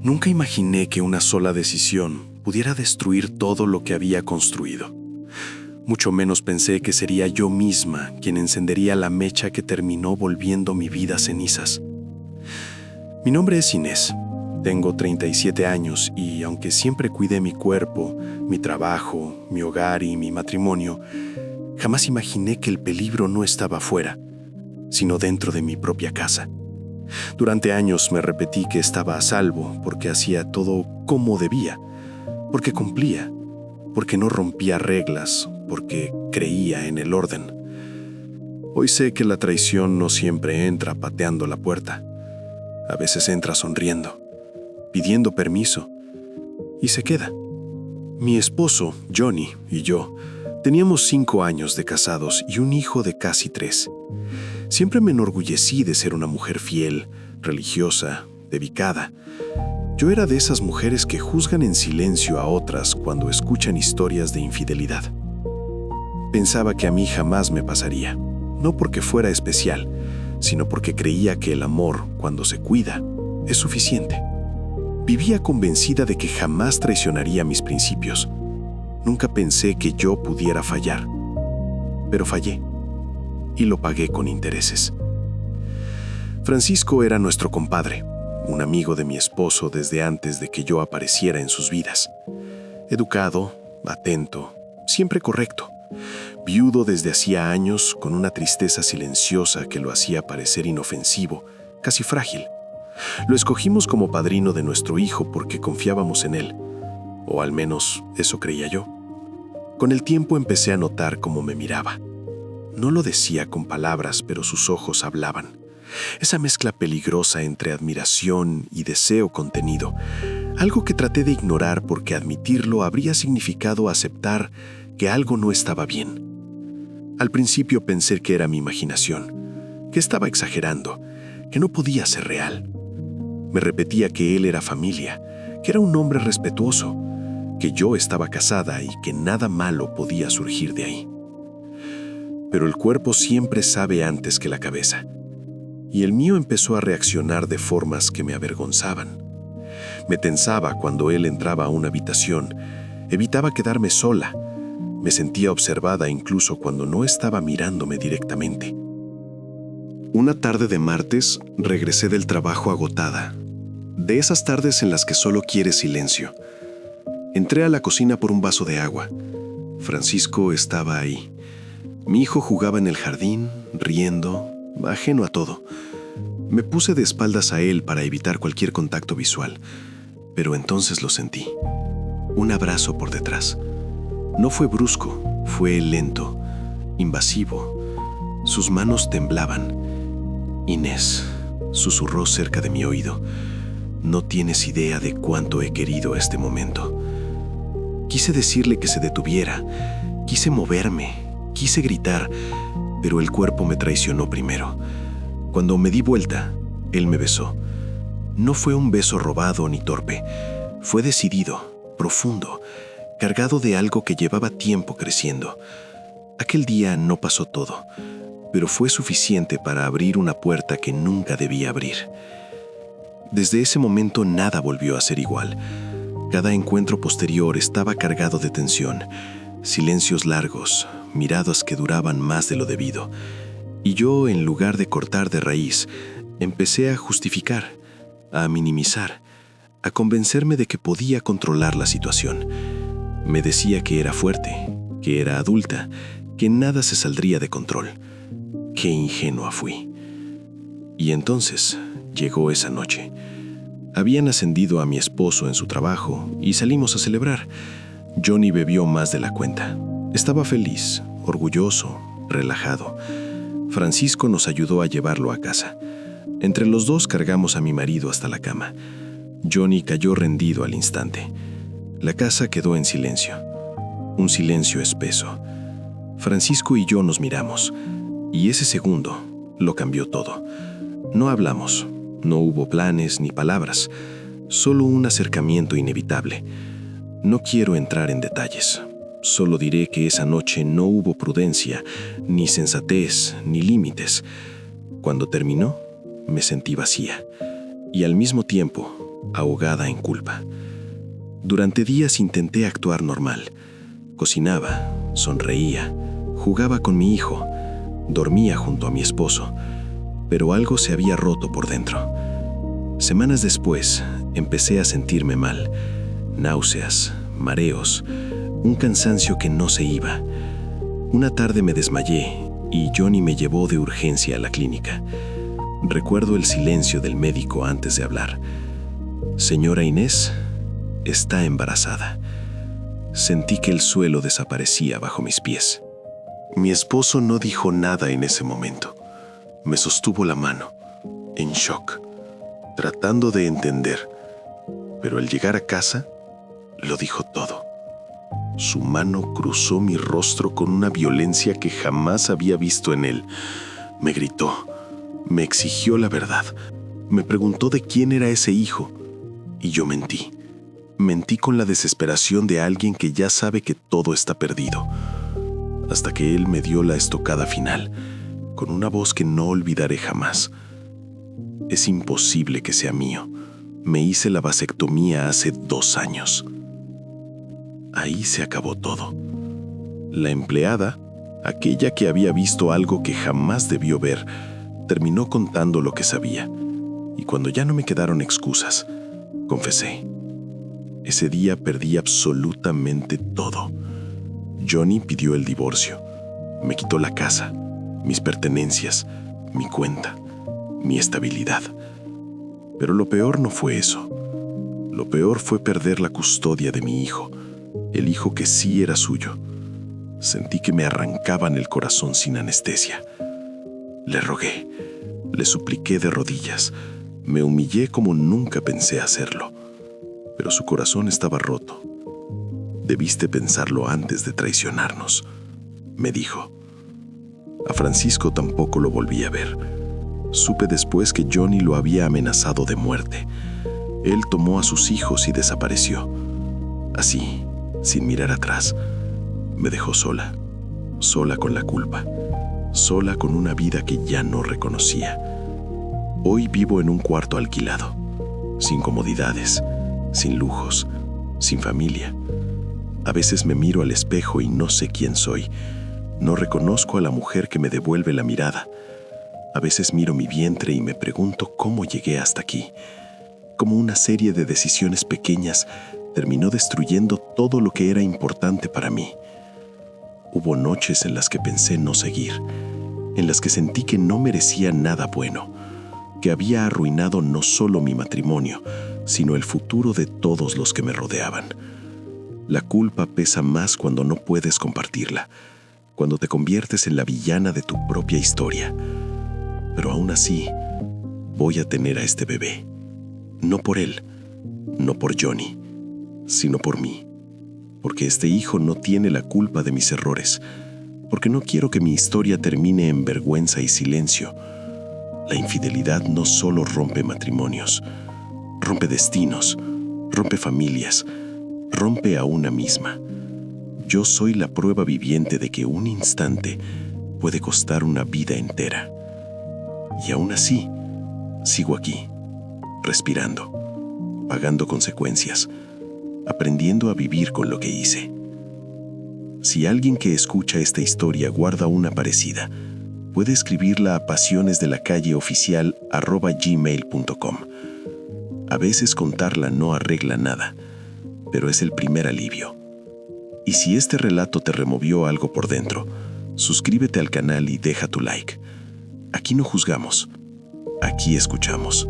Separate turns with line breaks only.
Nunca imaginé que una sola decisión pudiera destruir todo lo que había construido. Mucho menos pensé que sería yo misma quien encendería la mecha que terminó volviendo mi vida cenizas. Mi nombre es Inés. Tengo 37 años y aunque siempre cuidé mi cuerpo, mi trabajo, mi hogar y mi matrimonio, jamás imaginé que el peligro no estaba afuera, sino dentro de mi propia casa. Durante años me repetí que estaba a salvo porque hacía todo como debía, porque cumplía, porque no rompía reglas, porque creía en el orden. Hoy sé que la traición no siempre entra pateando la puerta. A veces entra sonriendo, pidiendo permiso, y se queda. Mi esposo, Johnny, y yo teníamos 5 años de casados y un hijo de casi 3. Siempre me enorgullecí de ser una mujer fiel, religiosa, dedicada. Yo era de esas mujeres que juzgan en silencio a otras cuando escuchan historias de infidelidad. Pensaba que a mí jamás me pasaría, no porque fuera especial, sino porque creía que el amor, cuando se cuida, es suficiente. Vivía convencida de que jamás traicionaría mis principios. Nunca pensé que yo pudiera fallar, pero fallé, y lo pagué con intereses. Francisco era nuestro compadre, un amigo de mi esposo desde antes de que yo apareciera en sus vidas. Educado, atento, siempre correcto. Viudo desde hacía años, con una tristeza silenciosa que lo hacía parecer inofensivo, casi frágil. Lo escogimos como padrino de nuestro hijo porque confiábamos en él, o al menos eso creía yo. Con el tiempo empecé a notar cómo me miraba. No lo decía con palabras, pero sus ojos hablaban. Esa mezcla peligrosa entre admiración y deseo contenido, algo que traté de ignorar porque admitirlo habría significado aceptar que algo no estaba bien. Al principio pensé que era mi imaginación, que estaba exagerando, que no podía ser real. Me repetía que él era familia, que era un hombre respetuoso, que yo estaba casada y que nada malo podía surgir de ahí. Pero el cuerpo siempre sabe antes que la cabeza, y el mío empezó a reaccionar de formas que me avergonzaban. Me tensaba cuando él entraba a una habitación, evitaba quedarme sola. Me sentía observada incluso cuando no estaba mirándome directamente. Una tarde de martes regresé del trabajo agotada, de esas tardes en las que solo quieres silencio. Entré a la cocina por un vaso de agua. Francisco estaba ahí. Mi hijo jugaba en el jardín, riendo, ajeno a todo. Me puse de espaldas a él para evitar cualquier contacto visual, pero entonces lo sentí. Un abrazo por detrás. No fue brusco, fue lento, invasivo. Sus manos temblaban. Inés, susurró cerca de mi oído. No tienes idea de cuánto he querido este momento. Quise decirle que se detuviera, quise moverme, quise gritar, pero el cuerpo me traicionó primero. Cuando me di vuelta, él me besó. No fue un beso robado ni torpe, fue decidido, profundo, cargado de algo que llevaba tiempo creciendo. Aquel día no pasó todo, pero fue suficiente para abrir una puerta que nunca debía abrir. Desde ese momento nada volvió a ser igual. Cada encuentro posterior estaba cargado de tensión, silencios largos, miradas que duraban más de lo debido. Y yo, en lugar de cortar de raíz, empecé a justificar, a minimizar, a convencerme de que podía controlar la situación. Me decía que era fuerte, que era adulta, que nada se saldría de control. Qué ingenua fui. Y entonces llegó esa noche. Habían ascendido a mi esposo en su trabajo y salimos a celebrar. Johnny bebió más de la cuenta. Estaba feliz, orgulloso, relajado. Francisco nos ayudó a llevarlo a casa. Entre los dos cargamos a mi marido hasta la cama. Johnny cayó rendido al instante. La casa quedó en silencio. Un silencio espeso. Francisco y yo nos miramos, y ese segundo lo cambió todo. No hablamos, no hubo planes ni palabras, solo un acercamiento inevitable. No quiero entrar en detalles. Solo diré que esa noche no hubo prudencia, ni sensatez, ni límites. Cuando terminó, me sentí vacía y al mismo tiempo ahogada en culpa. Durante días intenté actuar normal. Cocinaba, sonreía, jugaba con mi hijo, dormía junto a mi esposo, pero algo se había roto por dentro. Semanas después, empecé a sentirme mal. Náuseas, mareos, un cansancio que no se iba. Una tarde me desmayé y Johnny me llevó de urgencia a la clínica. Recuerdo el silencio del médico antes de hablar. Señora Inés, está embarazada. Sentí que el suelo desaparecía bajo mis pies. Mi esposo no dijo nada en ese momento. Me sostuvo la mano, en shock, tratando de entender. Pero al llegar a casa, lo dijo todo. Su mano cruzó mi rostro con una violencia que jamás había visto en él. Me gritó, me exigió la verdad, me preguntó de quién era ese hijo. Y yo mentí. Mentí con la desesperación de alguien que ya sabe que todo está perdido. Hasta que él me dio la estocada final, con una voz que no olvidaré jamás. Es imposible que sea mío. Me hice la vasectomía hace 2 años. Ahí se acabó todo. La empleada, aquella que había visto algo que jamás debió ver, terminó contando lo que sabía. Y cuando ya no me quedaron excusas, confesé. Ese día perdí absolutamente todo. Johnny pidió el divorcio. Me quitó la casa, mis pertenencias, mi cuenta, mi estabilidad. Pero lo peor no fue eso. Lo peor fue perder la custodia de mi hijo, el hijo que sí era suyo. Sentí que me arrancaban el corazón sin anestesia. Le rogué, le supliqué de rodillas, me humillé como nunca pensé hacerlo. Pero su corazón estaba roto. Debiste pensarlo antes de traicionarnos, me dijo. A Francisco tampoco lo volví a ver. Supe después que Johnny lo había amenazado de muerte. Él tomó a sus hijos y desapareció. Así, sin mirar atrás, me dejó sola, sola con la culpa, sola con una vida que ya no reconocía. Hoy vivo en un cuarto alquilado, sin comodidades, sin lujos, sin familia. A veces me miro al espejo y no sé quién soy. No reconozco a la mujer que me devuelve la mirada. A veces miro mi vientre y me pregunto cómo llegué hasta aquí. Cómo una serie de decisiones pequeñas terminó destruyendo todo lo que era importante para mí. Hubo noches en las que pensé no seguir, en las que sentí que no merecía nada bueno, que había arruinado no solo mi matrimonio, sino el futuro de todos los que me rodeaban. La culpa pesa más cuando no puedes compartirla, cuando te conviertes en la villana de tu propia historia. Pero aún así, voy a tener a este bebé. No por él, no por Johnny, sino por mí. Porque este hijo no tiene la culpa de mis errores. Porque no quiero que mi historia termine en vergüenza y silencio. La infidelidad no solo rompe matrimonios, rompe destinos, rompe familias, rompe a una misma. Yo soy la prueba viviente de que un instante puede costar una vida entera. Y aún así, sigo aquí, respirando, pagando consecuencias, aprendiendo a vivir con lo que hice. Si alguien que escucha esta historia guarda una parecida, puede escribirla a pasionesdelacalle.oficial@gmail.com. A veces contarla no arregla nada, pero es el primer alivio. Y si este relato te removió algo por dentro, suscríbete al canal y deja tu like. Aquí no juzgamos, aquí escuchamos.